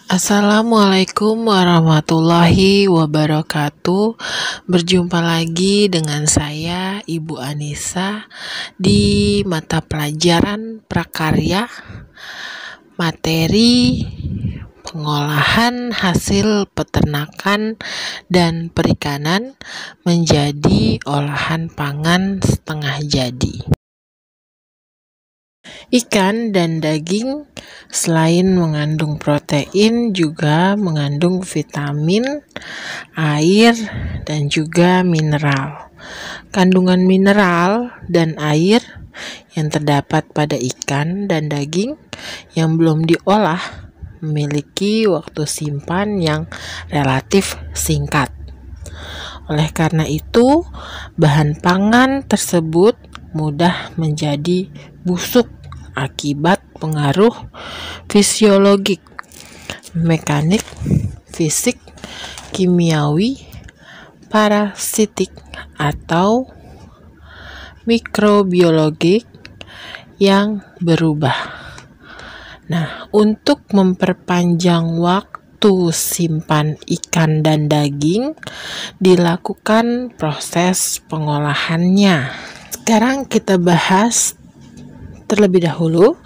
Assalamualaikum warahmatullahi wabarakatuh. Berjumpa lagi dengan saya Ibu Anissa di mata pelajaran prakarya materi pengolahan hasil peternakan dan perikanan menjadi olahan pangan setengah jadi. Ikan dan daging selain mengandung protein juga mengandung vitamin, air, dan juga mineral. Kandungan mineral dan air yang terdapat pada ikan dan daging yang belum diolah memiliki waktu simpan yang relatif singkat. Oleh karena itu, bahan pangan tersebut mudah menjadi busuk akibat pengaruh fisiologik, mekanik, fisik, kimiawi, parasitik, atau mikrobiologik yang berubah. Nah, untuk memperpanjang waktu simpan ikan dan daging, dilakukan proses pengolahannya. Sekarang kita bahas terlebih dahulu,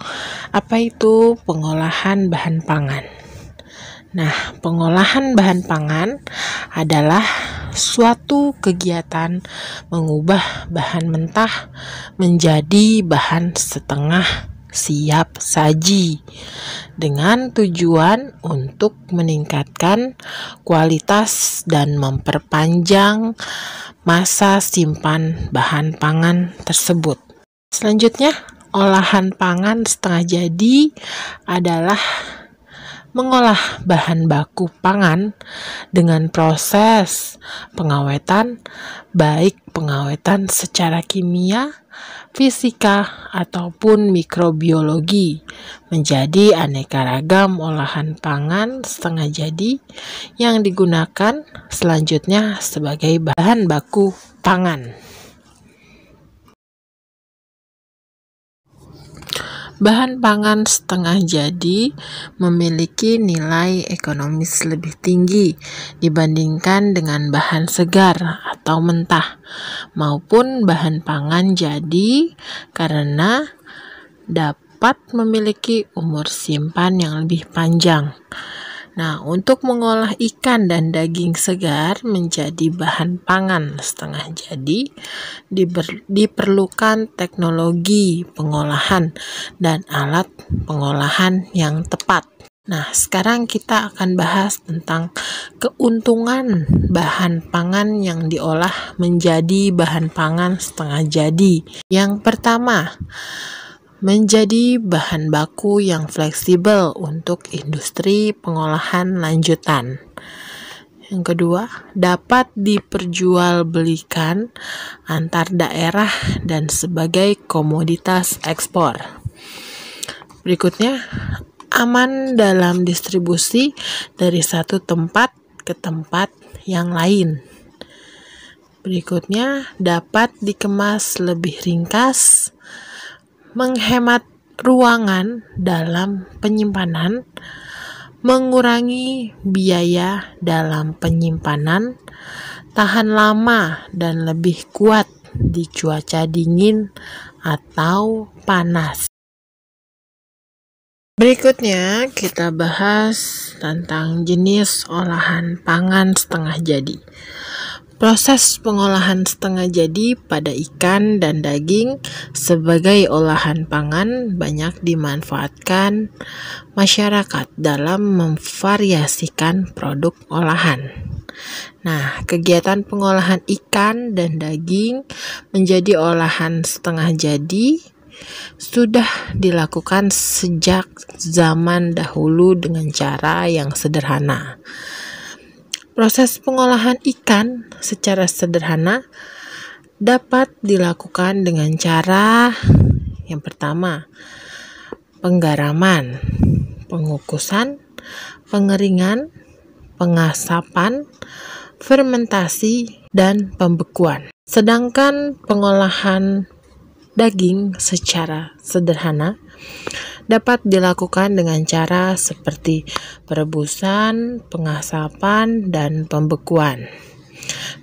apa itu pengolahan bahan pangan? Nah, pengolahan bahan pangan adalah suatu kegiatan mengubah bahan mentah menjadi bahan setengah siap saji dengan tujuan untuk meningkatkan kualitas dan memperpanjang masa simpan bahan pangan tersebut. Selanjutnya, olahan pangan setengah jadi adalah mengolah bahan baku pangan dengan proses pengawetan, baik pengawetan secara kimia, fisika, ataupun mikrobiologi, menjadi aneka ragam olahan pangan setengah jadi yang digunakan selanjutnya sebagai bahan baku pangan. Bahan pangan setengah jadi memiliki nilai ekonomis lebih tinggi dibandingkan dengan bahan segar atau mentah maupun bahan pangan jadi karena dapat memiliki umur simpan yang lebih panjang. Nah, untuk mengolah ikan dan daging segar menjadi bahan pangan setengah jadi diperlukan teknologi pengolahan dan alat pengolahan yang tepat. Nah, sekarang kita akan bahas tentang keuntungan bahan pangan yang diolah menjadi bahan pangan setengah jadi. Yang pertama, menjadi bahan baku yang fleksibel untuk industri pengolahan lanjutan. Yang kedua, dapat diperjualbelikan antar daerah dan sebagai komoditas ekspor. Berikutnya, aman dalam distribusi dari satu tempat ke tempat yang lain. Berikutnya, dapat dikemas lebih ringkas, menghemat ruangan dalam penyimpanan, mengurangi biaya dalam penyimpanan, tahan lama dan lebih kuat di cuaca dingin atau panas. Berikutnya kita bahas tentang jenis olahan pangan setengah jadi. Proses pengolahan setengah jadi pada ikan dan daging sebagai olahan pangan banyak dimanfaatkan masyarakat dalam memvariasikan produk olahan. Nah, kegiatan pengolahan ikan dan daging menjadi olahan setengah jadi sudah dilakukan sejak zaman dahulu dengan cara yang sederhana. Proses pengolahan ikan secara sederhana dapat dilakukan dengan cara yang pertama, penggaraman, pengukusan, pengeringan, pengasapan, fermentasi, dan pembekuan. Sedangkan pengolahan daging secara sederhana dapat dilakukan dengan cara seperti perebusan, pengasapan, dan pembekuan.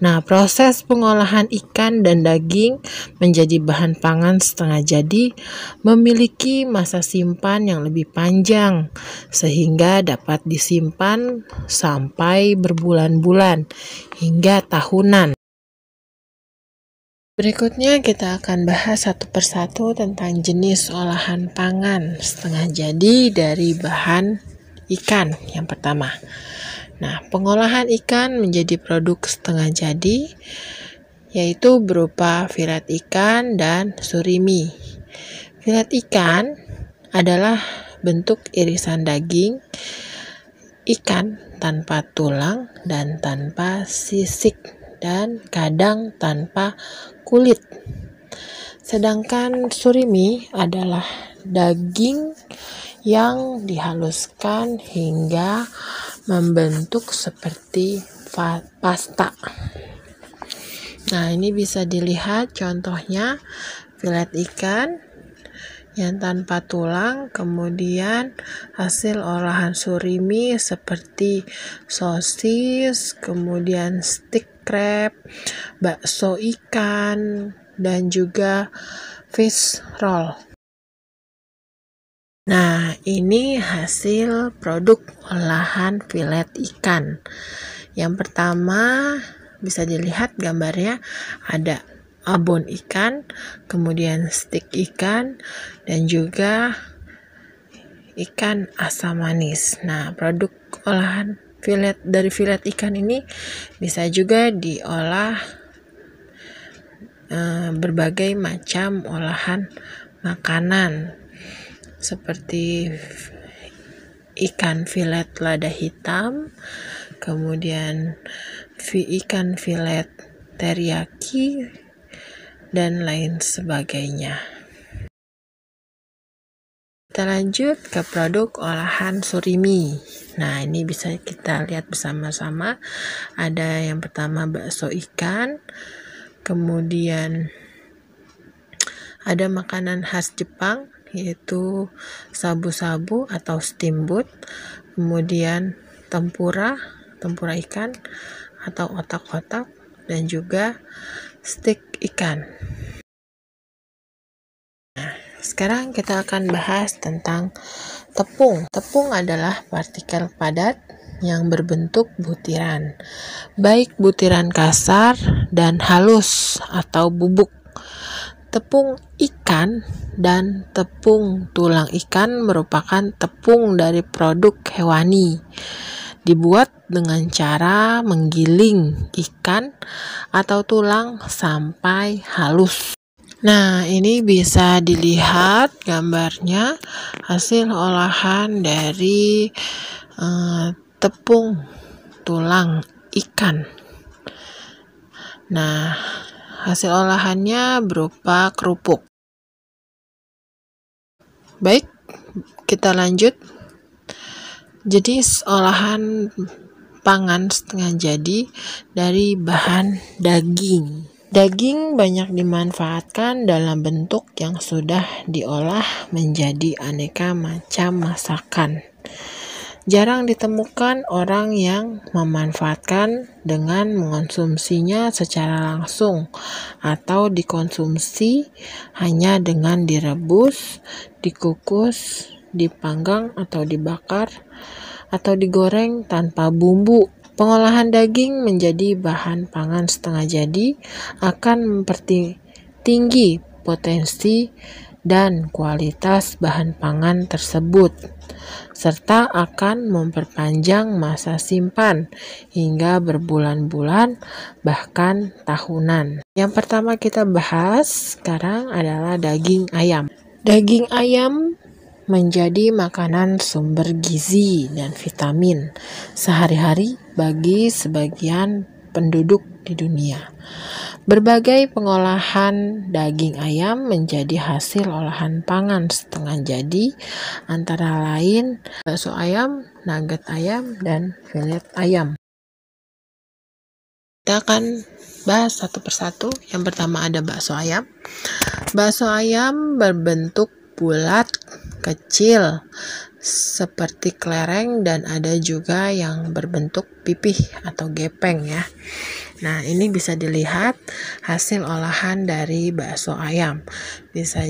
Nah, proses pengolahan ikan dan daging menjadi bahan pangan setengah jadi memiliki masa simpan yang lebih panjang, sehingga dapat disimpan sampai berbulan-bulan hingga tahunan. Berikutnya kita akan bahas satu persatu tentang jenis olahan pangan setengah jadi dari bahan ikan yang pertama. Nah, pengolahan ikan menjadi produk setengah jadi yaitu berupa filet ikan dan surimi. Filet ikan adalah bentuk irisan daging ikan tanpa tulang dan tanpa sisik dan kadang tanpa kulit. Sedangkan surimi adalah daging yang dihaluskan hingga membentuk seperti pasta. Nah, ini bisa dilihat contohnya filet ikan yang tanpa tulang, kemudian hasil olahan surimi seperti sosis, kemudian steak crab, bakso ikan, dan juga fish roll. Nah, ini hasil produk olahan filet ikan. Yang pertama bisa dilihat gambarnya ada abon ikan, kemudian stik ikan, dan juga ikan asam manis. Nah, produk olahan filet ikan ini bisa juga diolah berbagai macam olahan makanan seperti ikan filet lada hitam, kemudian ikan filet teriyaki, dan lain sebagainya. Kita lanjut ke produk olahan surimi. Nah, ini bisa kita lihat bersama-sama. Ada yang pertama bakso ikan, kemudian ada makanan khas Jepang yaitu sabu-sabu atau steamboat, kemudian tempura ikan atau otak-otak, dan juga stik ikan. Nah, sekarang kita akan bahas tentang tepung. Tepung adalah partikel padat yang berbentuk butiran, baik butiran kasar dan halus atau bubuk. Tepung ikan dan tepung tulang ikan merupakan tepung dari produk hewani. Dibuat dengan cara menggiling ikan atau tulang sampai halus. Nah, ini bisa dilihat gambarnya hasil olahan dari tepung tulang ikan. Nah, hasil olahannya berupa kerupuk. Baik, kita lanjut. Jenis olahan pangan setengah jadi dari bahan daging. Daging banyak dimanfaatkan dalam bentuk yang sudah diolah menjadi aneka macam masakan. Jarang ditemukan orang yang memanfaatkan dengan mengonsumsinya secara langsung atau dikonsumsi hanya dengan direbus, dikukus, dipanggang atau dibakar, atau digoreng tanpa bumbu. Pengolahan daging menjadi bahan pangan setengah jadi akan mempertinggi potensi dan kualitas bahan pangan tersebut, serta akan memperpanjang masa simpan hingga berbulan-bulan bahkan tahunan. Yang pertama kita bahas sekarang adalah daging ayam. Daging ayam menjadi makanan sumber gizi dan vitamin sehari-hari bagi sebagian penduduk di dunia. Berbagai pengolahan daging ayam menjadi hasil olahan pangan setengah jadi, antara lain bakso ayam, nugget ayam, dan filet ayam. kita akan bahas satu persatu. Yang pertama ada bakso ayam. Bakso ayam berbentuk bulat, kecil, seperti kelereng, dan ada juga yang berbentuk pipih atau gepeng ya. Nah, ini bisa dilihat hasil olahan dari bakso ayam. Bisa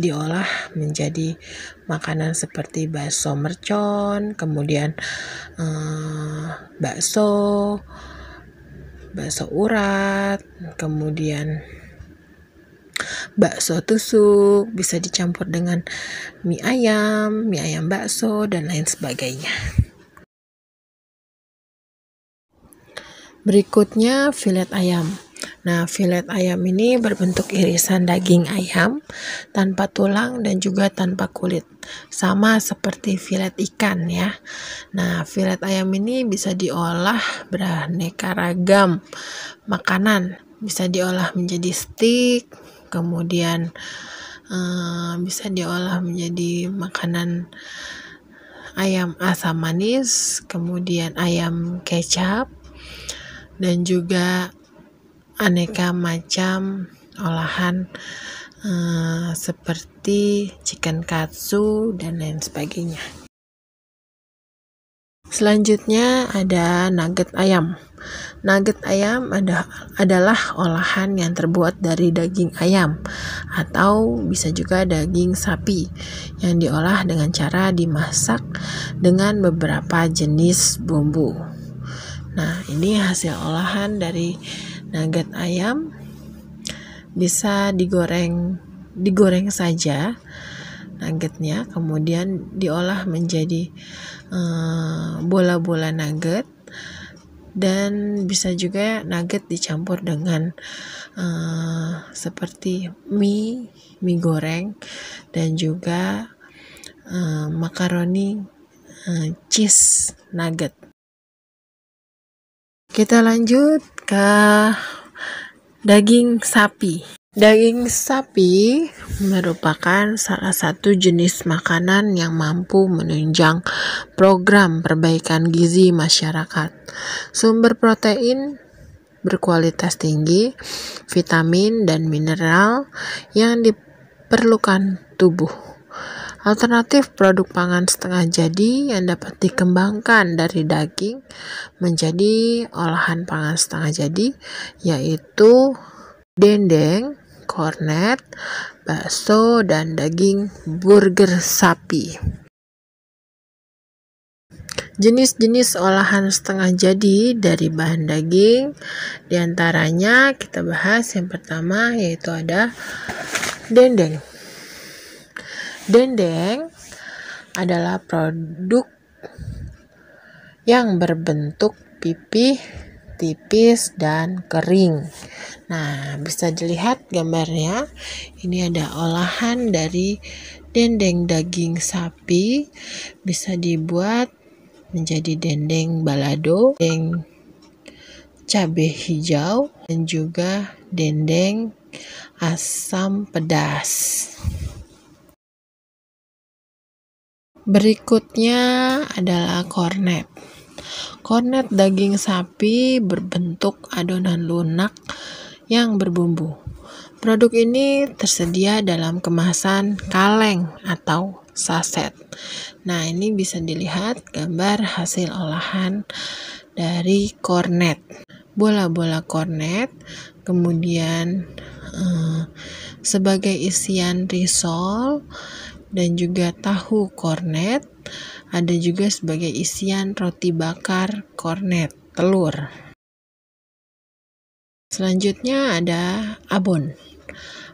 diolah menjadi makanan seperti bakso mercon, kemudian bakso urat, kemudian bakso tusuk, bisa dicampur dengan mie ayam bakso, dan lain sebagainya. Berikutnya filet ayam. Nah, filet ayam ini berbentuk irisan daging ayam tanpa tulang dan juga tanpa kulit. Sama seperti filet ikan ya. Nah, filet ayam ini bisa diolah beraneka ragam makanan. Bisa diolah menjadi steak, kemudian bisa diolah menjadi makanan ayam asam manis, kemudian ayam kecap, dan juga aneka macam olahan seperti chicken katsu dan lain sebagainya. Selanjutnya ada nugget ayam. Nugget ayam adalah olahan yang terbuat dari daging ayam atau bisa juga daging sapi yang diolah dengan cara dimasak dengan beberapa jenis bumbu. Nah, ini hasil olahan dari nugget ayam. Bisa digoreng saja nuggetnya, kemudian diolah menjadi bola-bola nugget, dan bisa juga nugget dicampur dengan seperti mie goreng, dan juga makaroni cheese nugget. Kita lanjut ke daging sapi. Daging sapi merupakan salah satu jenis makanan yang mampu menunjang program perbaikan gizi masyarakat. Sumber protein berkualitas tinggi, vitamin dan mineral yang diperlukan tubuh. Alternatif produk pangan setengah jadi yang dapat dikembangkan dari daging menjadi olahan pangan setengah jadi, yaitu dendeng, kornet, bakso, dan daging burger sapi. Jenis-jenis olahan setengah jadi dari bahan daging, diantaranya kita bahas yang pertama, yaitu ada dendeng. Dendeng adalah produk yang berbentuk pipih, tipis, dan kering. Nah, bisa dilihat gambarnya. Ini ada olahan dari dendeng daging sapi. Bisa dibuat menjadi dendeng balado, dendeng cabai hijau, dan juga dendeng asam pedas. Berikutnya adalah kornet. Kornet daging sapi berbentuk adonan lunak yang berbumbu. Produk ini tersedia dalam kemasan kaleng atau saset. Nah, ini bisa dilihat gambar hasil olahan dari kornet. Bola-bola kornet, kemudian sebagai isian risol, dan juga tahu kornet, ada juga sebagai isian roti bakar kornet, telur. Selanjutnya ada abon.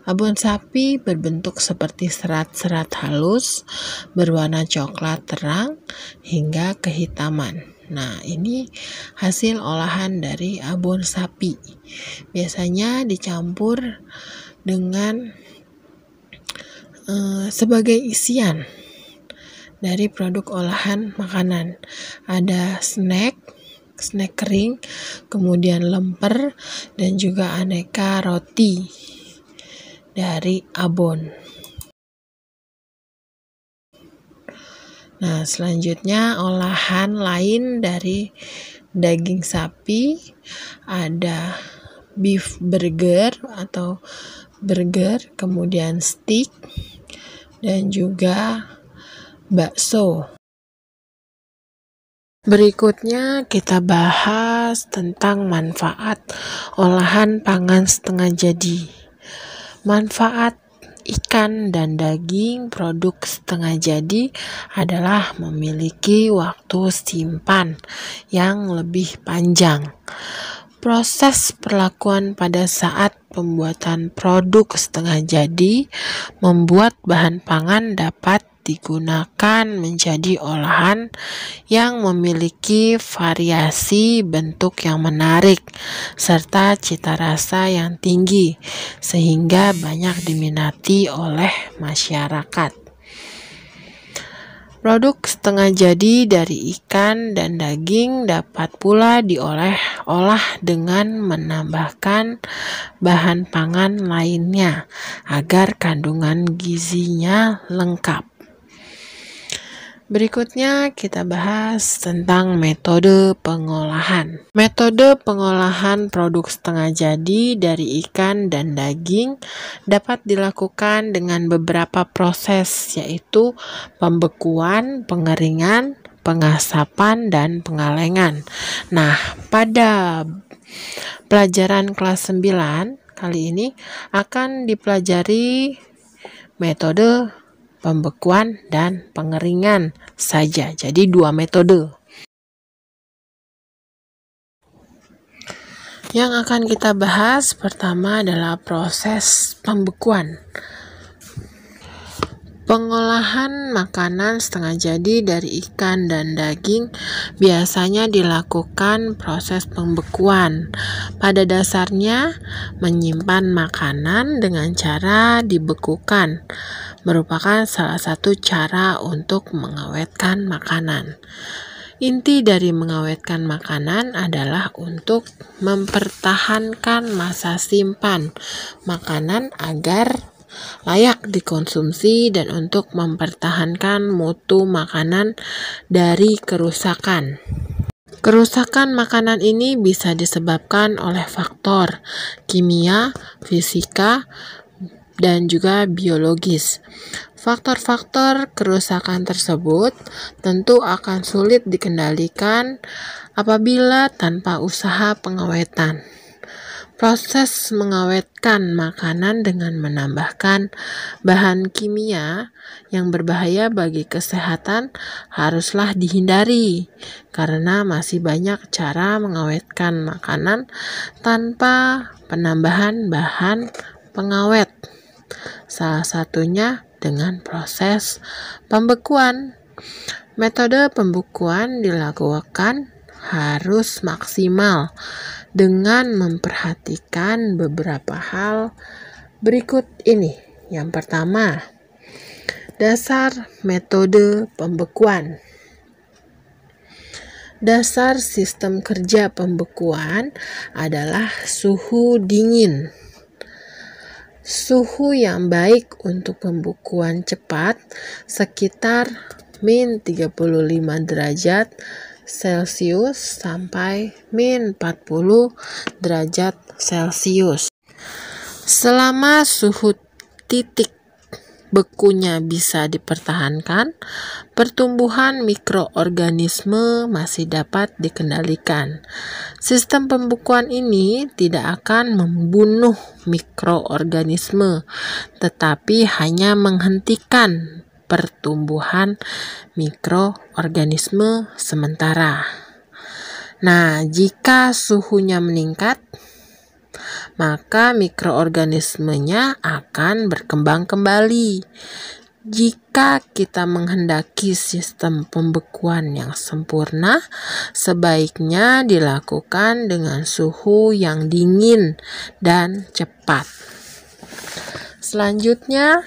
Abon sapi berbentuk seperti serat-serat halus, berwarna coklat terang hingga kehitaman. Nah, ini hasil olahan dari abon sapi. Biasanya dicampur dengan sebagai isian dari produk olahan makanan. Ada snack kering, kemudian lemper, dan juga aneka roti dari abon. Nah, selanjutnya olahan lain dari daging sapi, ada beef burger atau burger, kemudian steak, dan juga bakso. Berikutnya kita bahas tentang manfaat olahan pangan setengah jadi. Manfaat ikan dan daging produk setengah jadi adalah memiliki waktu simpan yang lebih panjang. Proses perlakuan pada saat pembuatan produk setengah jadi membuat bahan pangan dapat digunakan menjadi olahan yang memiliki variasi bentuk yang menarik serta cita rasa yang tinggi sehingga banyak diminati oleh masyarakat. Produk setengah jadi dari ikan dan daging dapat pula diolah dengan menambahkan bahan pangan lainnya agar kandungan gizinya lengkap. Berikutnya kita bahas tentang metode pengolahan. Metode pengolahan produk setengah jadi dari ikan dan daging dapat dilakukan dengan beberapa proses, yaitu pembekuan, pengeringan, pengasapan, dan pengalengan. Nah, pada pelajaran kelas 9 kali ini akan dipelajari metode pembekuan dan pengeringan saja. Jadi 2 metode. Yang akan kita bahas pertama adalah proses pembekuan. Pengolahan makanan setengah jadi dari ikan dan daging biasanya dilakukan proses pembekuan. Pada dasarnya, menyimpan makanan dengan cara dibekukan merupakan salah satu cara untuk mengawetkan makanan. Inti dari mengawetkan makanan adalah untuk mempertahankan masa simpan makanan agar layak dikonsumsi dan untuk mempertahankan mutu makanan dari kerusakan. Kerusakan makanan ini bisa disebabkan oleh faktor kimia, fisika, dan juga biologis. Faktor-faktor kerusakan tersebut tentu akan sulit dikendalikan apabila tanpa usaha pengawetan. Proses mengawetkan makanan dengan menambahkan bahan kimia yang berbahaya bagi kesehatan haruslah dihindari karena masih banyak cara mengawetkan makanan tanpa penambahan bahan pengawet. Salah satunya dengan proses pembekuan. Metode pembekuan dilakukan harus maksimal dengan memperhatikan beberapa hal berikut ini. Yang pertama, dasar metode pembekuan. Dasar sistem kerja pembekuan adalah suhu dingin. Suhu yang baik untuk pembekuan cepat sekitar min 35 derajat Celcius sampai min 40 derajat Celcius. Selama suhu titik bekunya bisa dipertahankan, pertumbuhan mikroorganisme masih dapat dikendalikan. Sistem pembekuan ini tidak akan membunuh mikroorganisme, tetapi hanya menghentikan pertumbuhan mikroorganisme sementara. Nah, jika suhunya meningkat, maka mikroorganismenya akan berkembang kembali. Jika kita menghendaki sistem pembekuan yang sempurna, sebaiknya dilakukan dengan suhu yang dingin dan cepat. Selanjutnya,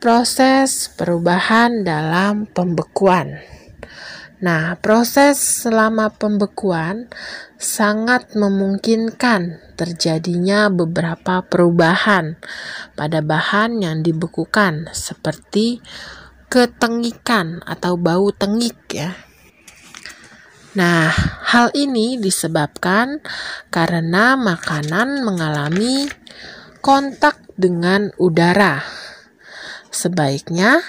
proses perubahan dalam pembekuan. Nah, proses selama pembekuan sangat memungkinkan terjadinya beberapa perubahan pada bahan yang dibekukan seperti ketengikan atau bau tengik ya. Nah, hal ini disebabkan karena makanan mengalami kontak dengan udara. Sebaiknya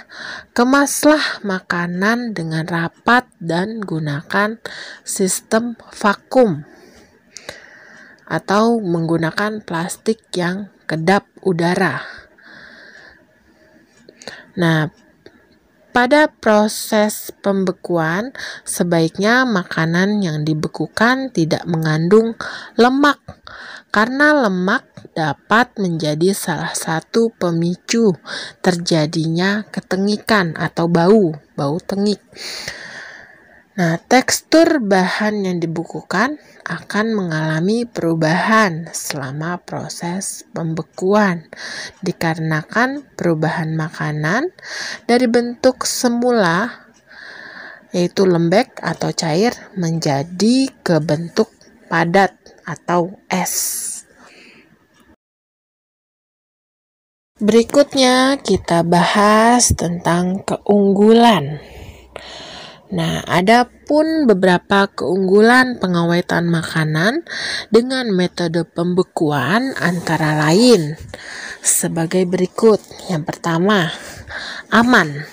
kemaslah makanan dengan rapat dan gunakan sistem vakum atau menggunakan plastik yang kedap udara. Nah, pada proses pembekuan, sebaiknya makanan yang dibekukan tidak mengandung lemak, karena lemak dapat menjadi salah satu pemicu terjadinya ketengikan atau bau tengik. Nah, tekstur bahan yang dibekukan akan mengalami perubahan selama proses pembekuan, dikarenakan perubahan makanan dari bentuk semula, yaitu lembek atau cair, menjadi ke bentuk padat atau es. Berikutnya kita bahas tentang keunggulan. Nah, ada pun beberapa keunggulan pengawetan makanan dengan metode pembekuan antara lain sebagai berikut. Yang pertama, aman.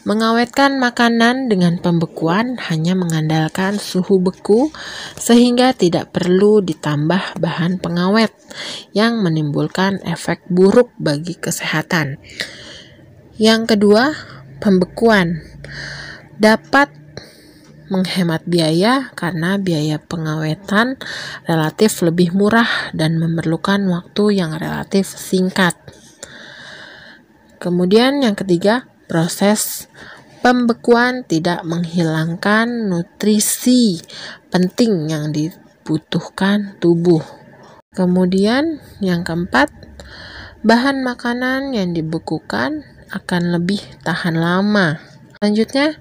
Mengawetkan makanan dengan pembekuan hanya mengandalkan suhu beku sehingga tidak perlu ditambah bahan pengawet yang menimbulkan efek buruk bagi kesehatan. Yang kedua, pembekuan dapat menghemat biaya karena biaya pengawetan relatif lebih murah dan memerlukan waktu yang relatif singkat. Kemudian yang ketiga, proses pembekuan tidak menghilangkan nutrisi penting yang dibutuhkan tubuh. Kemudian yang keempat, bahan makanan yang dibekukan akan lebih tahan lama. Selanjutnya,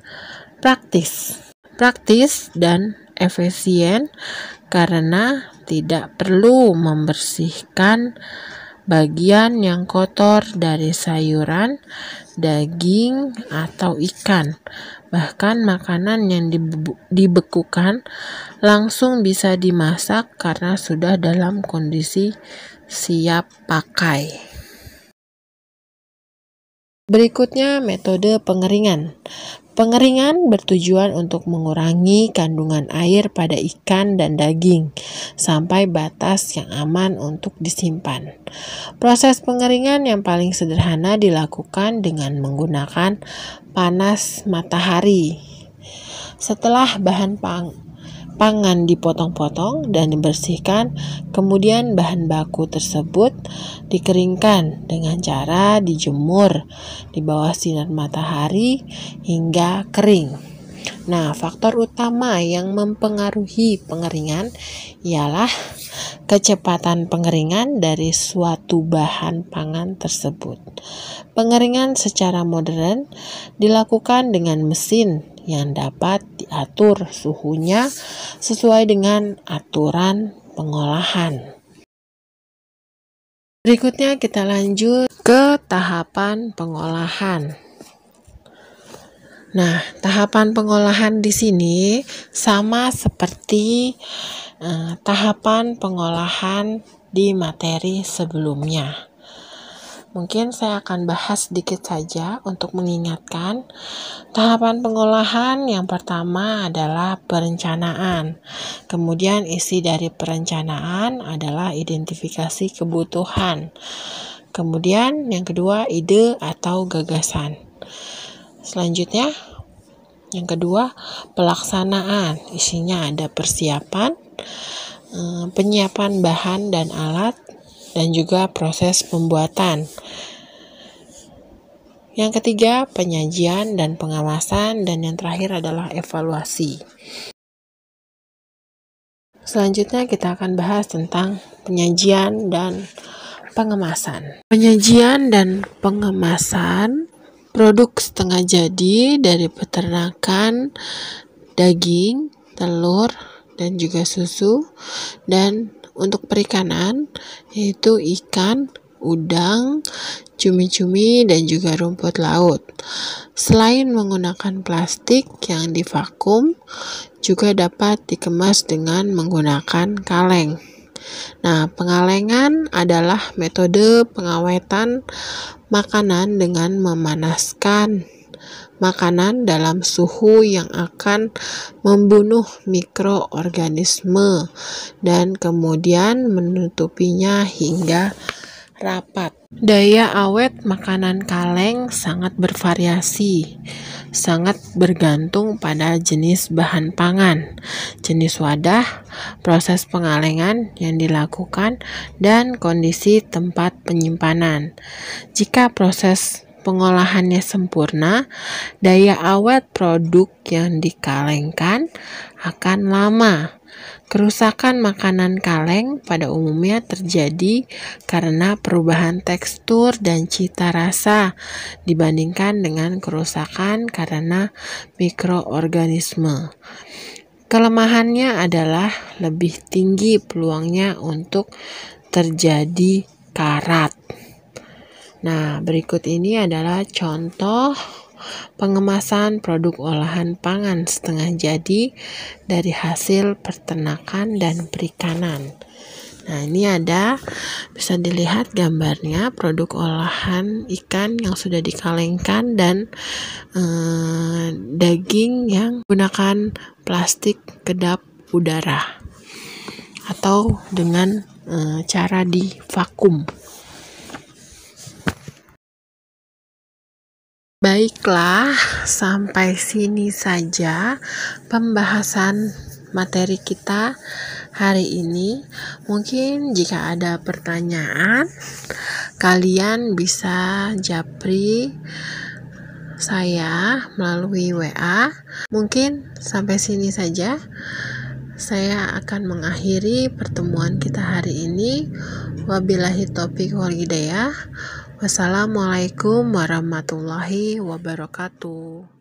praktis dan efisien karena tidak perlu membersihkan bagian yang kotor dari sayuran, daging, atau ikan. Bahkan makanan yang dibekukan langsung bisa dimasak karena sudah dalam kondisi siap pakai. Berikutnya, metode pengeringan. Pengeringan bertujuan untuk mengurangi kandungan air pada ikan dan daging sampai batas yang aman untuk disimpan. Proses pengeringan yang paling sederhana dilakukan dengan menggunakan panas matahari. Setelah bahan pangan dipotong-potong dan dibersihkan, kemudian bahan baku tersebut dikeringkan dengan cara dijemur di bawah sinar matahari hingga kering. Nah, faktor utama yang mempengaruhi pengeringan ialah kecepatan pengeringan dari suatu bahan pangan tersebut. Pengeringan secara modern dilakukan dengan mesin yang dapat diatur suhunya sesuai dengan aturan pengolahan. Berikutnya kita lanjut ke tahapan pengolahan. Nah, tahapan pengolahan di sini sama seperti tahapan pengolahan di materi sebelumnya. Mungkin saya akan bahas sedikit saja untuk mengingatkan. Tahapan pengolahan yang pertama adalah perencanaan. Kemudian isi dari perencanaan adalah identifikasi kebutuhan. Kemudian yang kedua, ide atau gagasan. Selanjutnya, yang kedua, pelaksanaan. Isinya ada persiapan, penyiapan bahan dan alat, dan juga proses pembuatan. Yang ketiga, penyajian dan pengawasan, dan yang terakhir adalah evaluasi. Selanjutnya kita akan bahas tentang penyajian dan pengemasan. Penyajian dan pengemasan produk setengah jadi dari peternakan daging, telur, dan juga susu, dan untuk perikanan yaitu ikan, udang, cumi-cumi, dan juga rumput laut. Selain menggunakan plastik yang divakum, juga dapat dikemas dengan menggunakan kaleng. Nah, pengalengan adalah metode pengawetan makanan dengan memanaskan makanan dalam suhu yang akan membunuh mikroorganisme dan kemudian menutupinya hingga rapat. Daya awet makanan kaleng sangat bervariasi, sangat bergantung pada jenis bahan pangan, jenis wadah, proses pengalengan yang dilakukan, dan kondisi tempat penyimpanan. Jika proses pengolahannya sempurna, daya awet produk yang dikalengkan akan lama. Kerusakan makanan kaleng pada umumnya terjadi karena perubahan tekstur dan cita rasa dibandingkan dengan kerusakan karena mikroorganisme. Kelemahannya adalah lebih tinggi peluangnya untuk terjadi karat. Nah, berikut ini adalah contoh pengemasan produk olahan pangan setengah jadi dari hasil peternakan dan perikanan. Nah, ini bisa dilihat gambarnya produk olahan ikan yang sudah dikalengkan dan daging yang menggunakan plastik kedap udara atau dengan cara divakum. Baiklah, sampai sini saja pembahasan materi kita hari ini. Mungkin jika ada pertanyaan, kalian bisa japri saya melalui WA. Mungkin sampai sini saja. Saya akan mengakhiri pertemuan kita hari ini. Wabillahi taufiq wal hidayah. Wassalamualaikum warahmatullahi wabarakatuh.